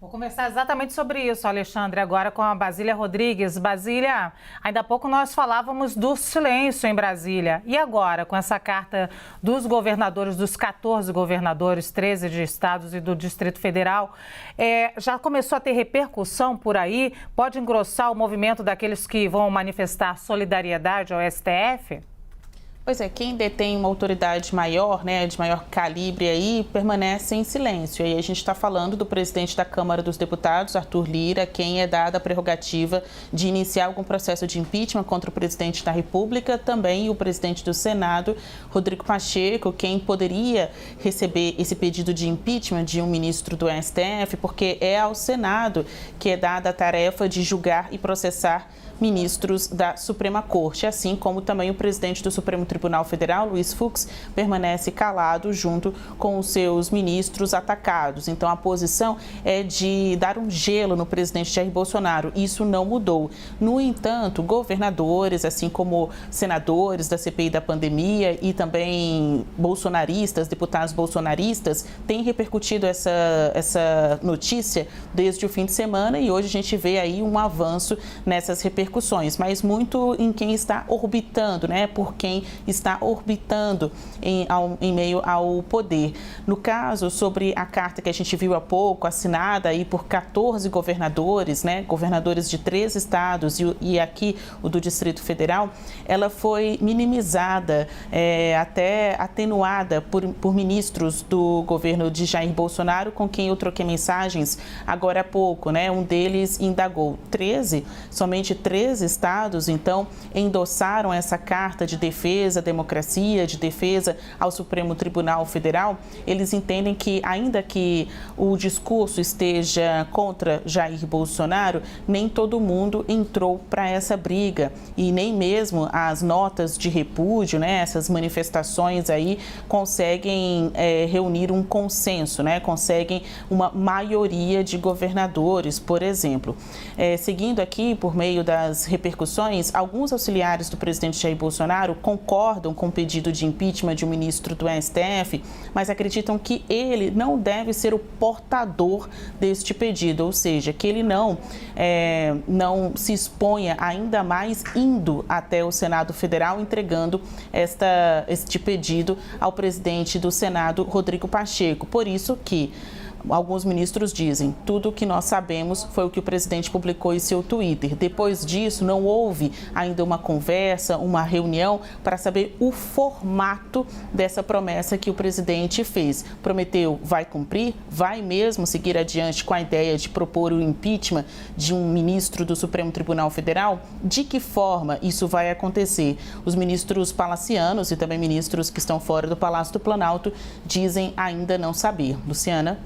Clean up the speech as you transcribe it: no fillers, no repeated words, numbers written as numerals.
Vou conversar exatamente sobre isso, Alexandre, agora com a Basília Rodrigues. Basília, ainda há pouco nós falávamos do silêncio em Brasília. E agora, com essa carta dos governadores, dos 14 governadores, 13 de estados e do Distrito Federal, já começou a ter repercussão por aí? Pode engrossar o movimento daqueles que vão manifestar solidariedade ao STF? Pois é, quem detém uma autoridade maior, de maior calibre aí, permanece em silêncio. E aí a gente está falando do presidente da Câmara dos Deputados, Arthur Lira, quem é dada a prerrogativa de iniciar algum processo de impeachment contra o presidente da República, também o presidente do Senado, Rodrigo Pacheco, quem poderia receber esse pedido de impeachment de um ministro do STF, porque é ao Senado que é dada a tarefa de julgar e processar ministros da Suprema Corte, assim como também o presidente do Supremo Tribunal Federal, Luiz Fux, permanece calado junto com os seus ministros atacados. Então, a posição é de dar um gelo no presidente Jair Bolsonaro. Isso não mudou. No entanto, governadores, assim como senadores da CPI da pandemia e também bolsonaristas, deputados bolsonaristas, têm repercutido essa notícia desde o fim de semana e hoje a gente vê aí um avanço nessas repercussões, mas muito em quem está orbitando, por quem está orbitando em meio ao poder. No caso, sobre a carta que a gente viu há pouco, assinada aí por 14 governadores, governadores de 3 estados e aqui o do Distrito Federal, ela foi minimizada, até atenuada por ministros do governo de Jair Bolsonaro, com quem eu troquei mensagens agora há pouco, Um deles indagou 13, somente 13 estados, então, endossaram essa carta de defesa à democracia, de defesa ao Supremo Tribunal Federal. Eles entendem que, ainda que o discurso esteja contra Jair Bolsonaro, nem todo mundo entrou para essa briga e nem mesmo as notas de repúdio, essas manifestações aí conseguem reunir um consenso, conseguem uma maioria de governadores, por exemplo. Seguindo aqui, por meio das repercussões, alguns auxiliares do presidente Jair Bolsonaro concordam com o pedido de impeachment de um ministro do STF, mas acreditam que ele não deve ser o portador deste pedido, ou seja, que ele não se exponha ainda mais indo até o Senado Federal, entregando este pedido ao presidente do Senado, Rodrigo Pacheco. Por isso que alguns ministros dizem, tudo o que nós sabemos foi o que o presidente publicou em seu Twitter. Depois disso, não houve ainda uma conversa, uma reunião para saber o formato dessa promessa que o presidente fez. Prometeu, vai cumprir? Vai mesmo seguir adiante com a ideia de propor o impeachment de um ministro do Supremo Tribunal Federal? De que forma isso vai acontecer? Os ministros palacianos e também ministros que estão fora do Palácio do Planalto dizem ainda não saber. Luciana?